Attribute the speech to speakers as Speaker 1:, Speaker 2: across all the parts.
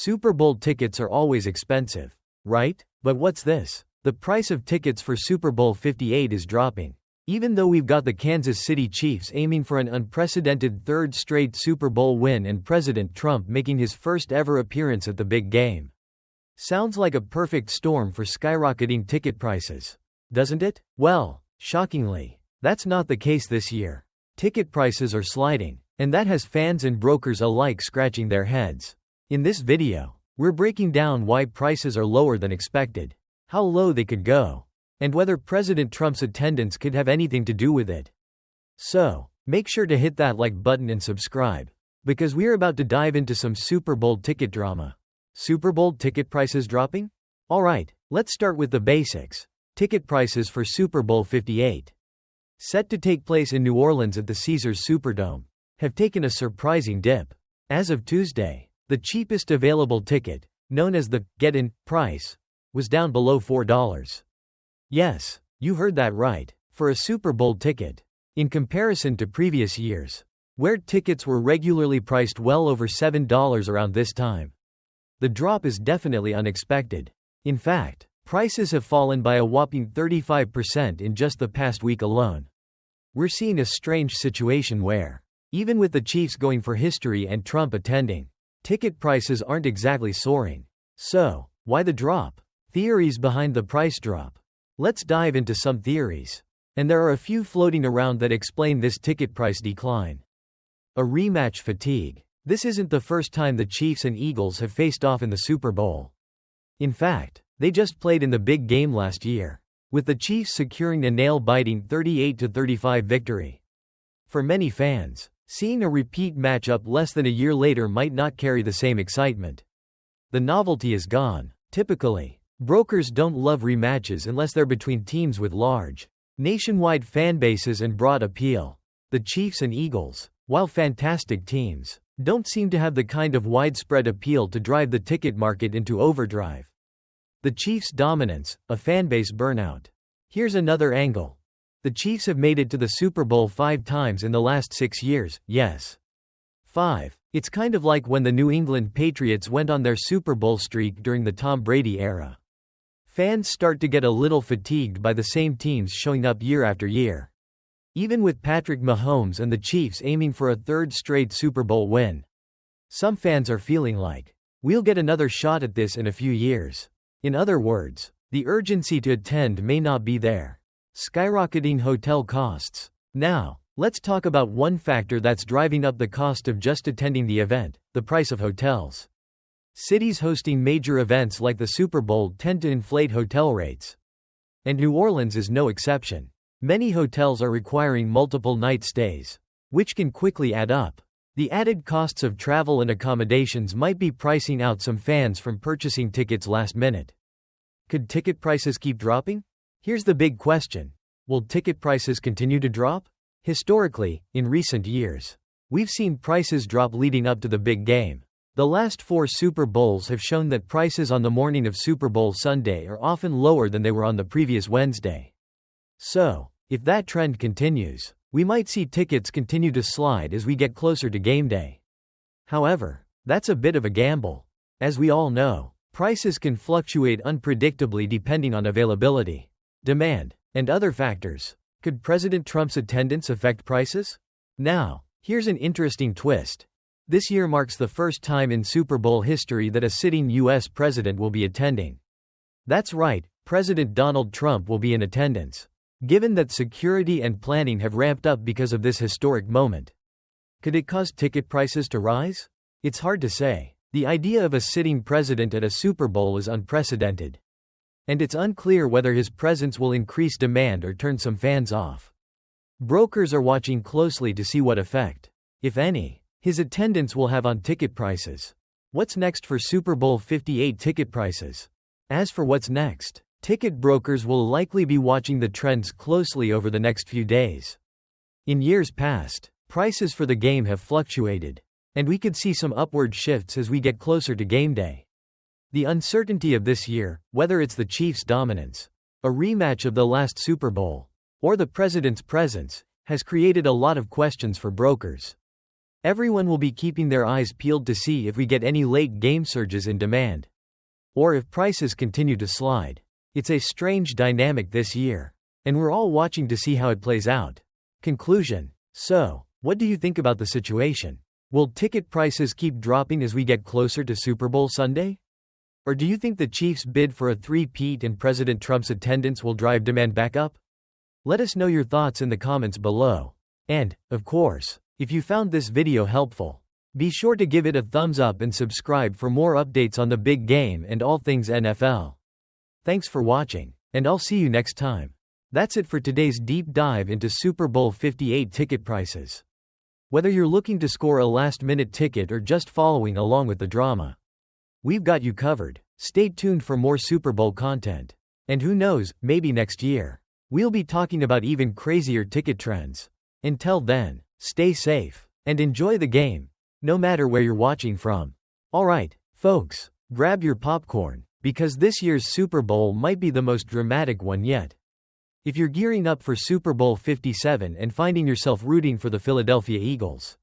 Speaker 1: Super Bowl tickets are always expensive, right? But what's this? The price of tickets for Super Bowl 58 is dropping. Even though we've got the Kansas City Chiefs aiming for an unprecedented third straight Super Bowl win and President Trump making his first ever appearance at the big game. Sounds like a perfect storm for skyrocketing ticket prices, doesn't it? Well, shockingly, that's not the case this year. Ticket prices are sliding, and that has fans and brokers alike scratching their heads. In this video, we're breaking down why prices are lower than expected, how low they could go, and whether President Trump's attendance could have anything to do with it. So, make sure to hit that like button and subscribe, because we're about to dive into some Super Bowl ticket drama. Super Bowl ticket prices dropping? Alright, let's start with the basics. Ticket prices for Super Bowl 58. Set to take place in New Orleans at the Caesars Superdome, have taken a surprising dip. As of Tuesday, the cheapest available ticket, known as the get-in price, was down below $4. Yes, you heard that right, for a Super Bowl ticket. In comparison to previous years, where tickets were regularly priced well over $7 around this time. The drop is definitely unexpected. In fact, prices have fallen by a whopping 35% in just the past week alone. We're seeing a strange situation where, even with the Chiefs going for history and Trump attending, ticket prices aren't exactly soaring. So, why the drop? Theories behind the price drop. Let's dive into some theories. And there are a few floating around that explain this ticket price decline. A rematch fatigue. This isn't the first time the Chiefs and Eagles have faced off in the Super Bowl. In fact, they just played in the big game last year, with the Chiefs securing a nail-biting 38-35 victory. For many fans, seeing a repeat matchup less than a year later might not carry the same excitement. The novelty is gone. Typically, brokers don't love rematches unless they're between teams with large, nationwide fan bases and broad appeal. The Chiefs and Eagles, while fantastic teams, don't seem to have the kind of widespread appeal to drive the ticket market into overdrive. The Chiefs' dominance, a fanbase burnout. Here's another angle. The Chiefs have made it to the Super Bowl 5 times in the last 6 years, yes. 5. It's kind of like when the New England Patriots went on their Super Bowl streak during the Tom Brady era. Fans start to get a little fatigued by the same teams showing up year after year. Even with Patrick Mahomes and the Chiefs aiming for a third straight Super Bowl win, some fans are feeling like, we'll get another shot at this in a few years. In other words, the urgency to attend may not be there. Skyrocketing hotel costs. Now, let's talk about one factor that's driving up the cost of just attending the event: the price of hotels. Cities hosting major events like the Super Bowl tend to inflate hotel rates. And New Orleans is no exception. Many hotels are requiring multiple night stays, which can quickly add up. The added costs of travel and accommodations might be pricing out some fans from purchasing tickets last minute. Could ticket prices keep dropping? Here's the big question. Will ticket prices continue to drop? Historically, in recent years, we've seen prices drop leading up to the big game. The last 4 Super Bowls have shown that prices on the morning of Super Bowl Sunday are often lower than they were on the previous Wednesday. So, if that trend continues, we might see tickets continue to slide as we get closer to game day. However, that's a bit of a gamble. As we all know, prices can fluctuate unpredictably depending on availability, demand, and other factors. Could President Trump's attendance affect prices? Now, here's an interesting twist. This year marks the first time in Super Bowl history that a sitting U.S. president will be attending. That's right, President Donald Trump will be in attendance. Given that security and planning have ramped up because of this historic moment, could it cause ticket prices to rise? It's hard to say. The idea of a sitting president at a Super Bowl is unprecedented. And it's unclear whether his presence will increase demand or turn some fans off. Brokers are watching closely to see what effect, if any, his attendance will have on ticket prices. What's next for Super Bowl 58 ticket prices? As for what's next, ticket brokers will likely be watching the trends closely over the next few days. In years past, prices for the game have fluctuated, and we could see some upward shifts as we get closer to game day. The uncertainty of this year, whether it's the Chiefs' dominance, a rematch of the last Super Bowl, or the president's presence, has created a lot of questions for brokers. Everyone will be keeping their eyes peeled to see if we get any late game surges in demand, or if prices continue to slide. It's a strange dynamic this year, and we're all watching to see how it plays out. Conclusion. So, what do you think about the situation? Will ticket prices keep dropping as we get closer to Super Bowl Sunday? Or do you think the Chiefs' bid for a three-peat and President Trump's attendance will drive demand back up? Let us know your thoughts in the comments below. And, of course, if you found this video helpful, be sure to give it a thumbs up and subscribe for more updates on the big game and all things NFL. Thanks for watching, and I'll see you next time. That's it for today's deep dive into Super Bowl 58 ticket prices. Whether you're looking to score a last-minute ticket or just following along with the drama, we've got you covered. Stay tuned for more Super Bowl content. And who knows, maybe next year, we'll be talking about even crazier ticket trends. Until then, stay safe, and enjoy the game, no matter where you're watching from. Alright, folks, grab your popcorn, because this year's Super Bowl might be the most dramatic one yet. If you're gearing up for Super Bowl 57 and finding yourself rooting for the Philadelphia Eagles,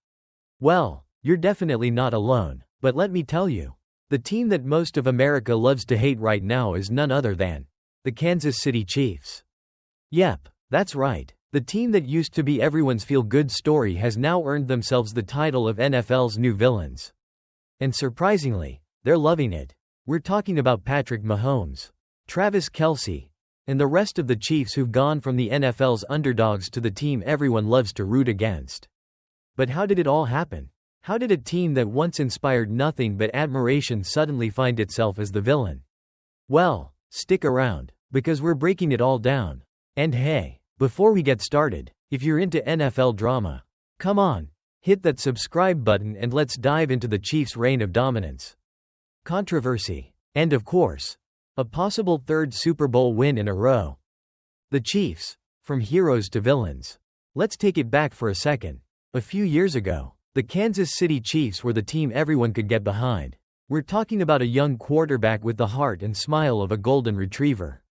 Speaker 1: well, you're definitely not alone. But let me tell you, the team that most of America loves to hate right now is none other than the Kansas City Chiefs. Yep, that's right. The team that used to be everyone's feel-good story has now earned themselves the title of NFL's new villains. And surprisingly, they're loving it. We're talking about Patrick Mahomes, Travis Kelce, and the rest of the Chiefs who've gone from the NFL's underdogs to the team everyone loves to root against. But how did it all happen? How did a team that once inspired nothing but admiration suddenly find itself as the villain? Well, stick around, because we're breaking it all down. And hey, before we get started, if you're into NFL drama, come on, hit that subscribe button and let's dive into the Chiefs' reign of dominance, controversy, and of course, a possible third Super Bowl win in a row. The Chiefs, from heroes to villains. Let's take it back for a second. A few years ago, the Kansas City Chiefs were the team everyone could get behind. We're talking about a young quarterback with the heart and smile of a golden retriever,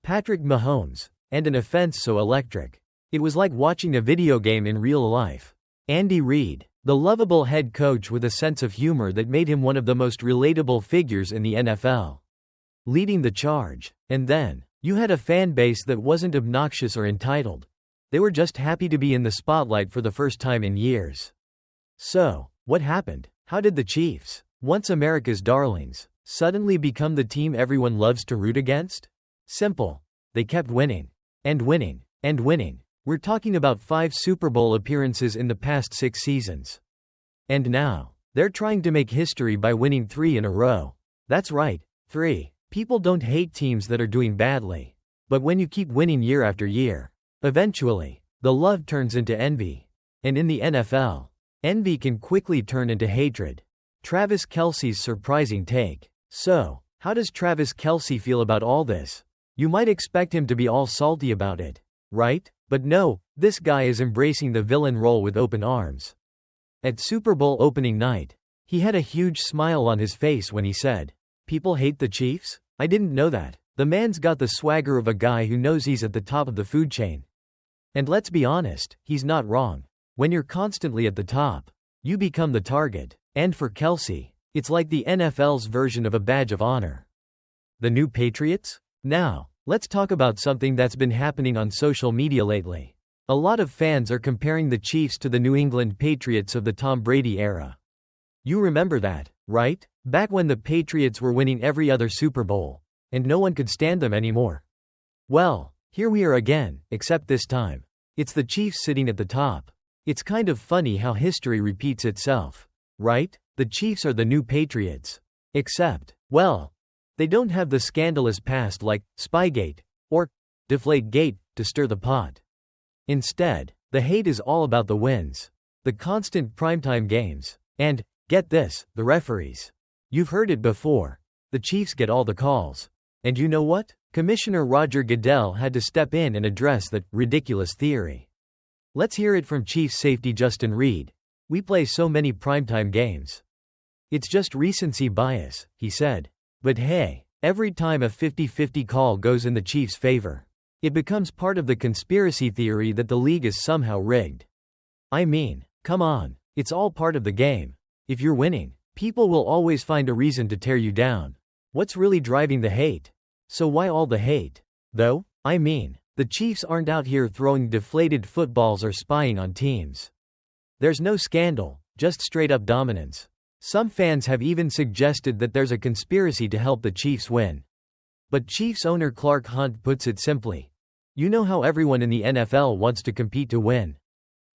Speaker 1: Patrick Mahomes, and an offense so electric, it was like watching a video game in real life. Andy Reid, the lovable head coach with a sense of humor that made him one of the most relatable figures in the NFL, leading the charge. And then, you had a fan base that wasn't obnoxious or entitled. They were just happy to be in the spotlight for the first time in years. So, what happened? How did the Chiefs, once America's darlings, suddenly become the team everyone loves to root against? Simple. They kept winning. And winning. And winning. We're talking about 5 Super Bowl appearances in the past 6 seasons. And now, they're trying to make history by winning 3 in a row. That's right, 3. People don't hate teams that are doing badly. But when you keep winning year after year, eventually, the love turns into envy. And in the NFL, envy can quickly turn into hatred. Travis Kelce's surprising take. So, how does Travis Kelce feel about all this? You might expect him to be all salty about it, right? But no, this guy is embracing the villain role with open arms. At Super Bowl opening night, he had a huge smile on his face when he said, "People hate the Chiefs? I didn't know that." The man's got the swagger of a guy who knows he's at the top of the food chain. And let's be honest, he's not wrong. When you're constantly at the top, you become the target. And for Kelce, it's like the NFL's version of a badge of honor. The new Patriots? Now, let's talk about something that's been happening on social media lately. A lot of fans are comparing the Chiefs to the New England Patriots of the Tom Brady era. You remember that, right? Back when the Patriots were winning every other Super Bowl, and no one could stand them anymore. Well, here we are again, except this time, it's the Chiefs sitting at the top. It's kind of funny how history repeats itself, right? The Chiefs are the new Patriots. Except, well, they don't have the scandalous past like Spygate or Deflategate to stir the pot. Instead, the hate is all about the wins, the constant primetime games, and, get this, the referees. You've heard it before. The Chiefs get all the calls. And you know what? Commissioner Roger Goodell had to step in and address that ridiculous theory. Let's hear it from Chiefs safety Justin Reid. "We play so many primetime games. It's just recency bias," he said. But hey, every time a 50-50 call goes in the Chiefs' favor, it becomes part of the conspiracy theory that the league is somehow rigged. I mean, come on, It's all part of the game. If you're winning, people will always find a reason to tear you down. What's really driving the hate? So why all the hate? Though, I mean, the Chiefs aren't out here throwing deflated footballs or spying on teams. There's no scandal, just straight-up dominance. Some fans have even suggested that there's a conspiracy to help the Chiefs win. But Chiefs owner Clark Hunt puts it simply. You know how everyone in the NFL wants to compete to win.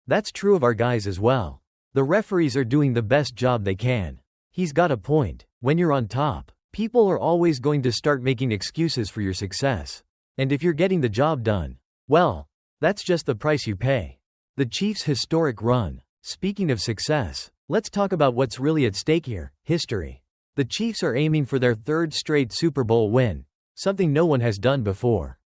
Speaker 1: That's true of our guys as well. The referees are doing the best job they can. He's got a point. When you're on top, people are always going to start making excuses for your success. And if you're getting the job done, well, that's just the price you pay. The Chiefs' historic run. Speaking of success, let's talk about what's really at stake here: history. The Chiefs are aiming for their third straight Super Bowl win, something no one has done before.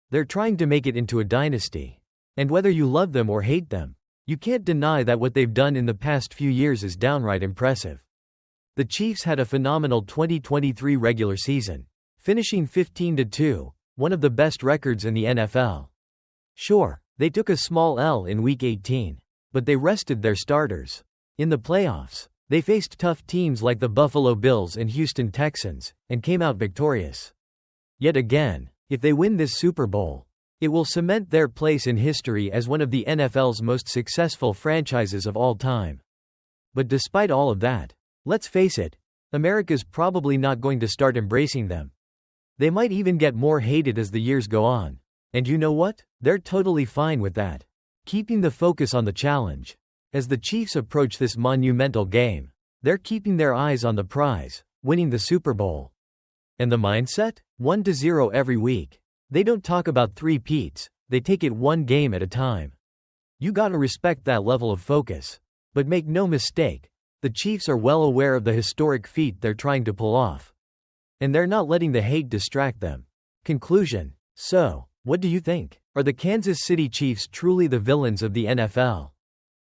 Speaker 1: They're trying to make it into a dynasty. And whether you love them or hate them, you can't deny that what they've done in the past few years is downright impressive. The Chiefs had a phenomenal 2023 regular season, finishing 15-2, one of the best records in the NFL. Sure, they took a small L in Week 18, but they rested their starters. In the playoffs, they faced tough teams like the Buffalo Bills and Houston Texans, and came out victorious. Yet again, if they win this Super Bowl, it will cement their place in history as one of the NFL's most successful franchises of all time. But despite all of that, let's face it, America's probably not going to start embracing them. They might even get more hated as the years go on. And you know what? They're totally fine with that. Keeping the focus on the challenge. As the Chiefs approach this monumental game, they're keeping their eyes on the prize, winning the Super Bowl. And the mindset? 1-0 every week. They don't talk about three-peats, they take it one game at a time. You gotta respect that level of focus. But make no mistake, the Chiefs are well aware of the historic feat they're trying to pull off. And they're not letting the hate distract them. Conclusion. So, what do you think? Are the Kansas City Chiefs truly the villains of the NFL?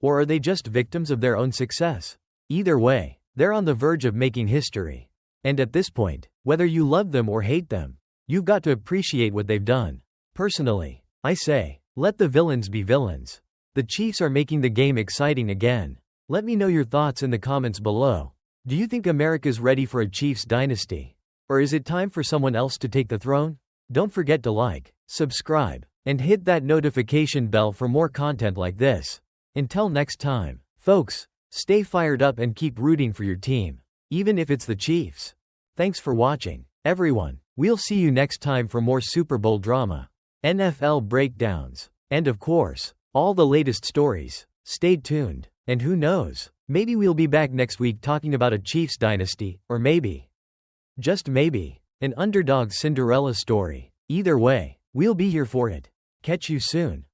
Speaker 1: Or are they just victims of their own success? Either way, they're on the verge of making history. And at this point, whether you love them or hate them, you've got to appreciate what they've done. Personally, I say, let the villains be villains. The Chiefs are making the game exciting again. Let me know your thoughts in the comments below. Do you think America's ready for a Chiefs dynasty? Or is it time for someone else to take the throne? Don't forget to like, subscribe, and hit that notification bell for more content like this. Until next time, folks, stay fired up and keep rooting for your team, even if it's the Chiefs. Thanks for watching, everyone. We'll see you next time for more Super Bowl drama, NFL breakdowns, and of course, all the latest stories. Stay tuned, and who knows, maybe we'll be back next week talking about a Chiefs dynasty, or maybe, just maybe, an underdog Cinderella story. Either way, we'll be here for it. Catch you soon.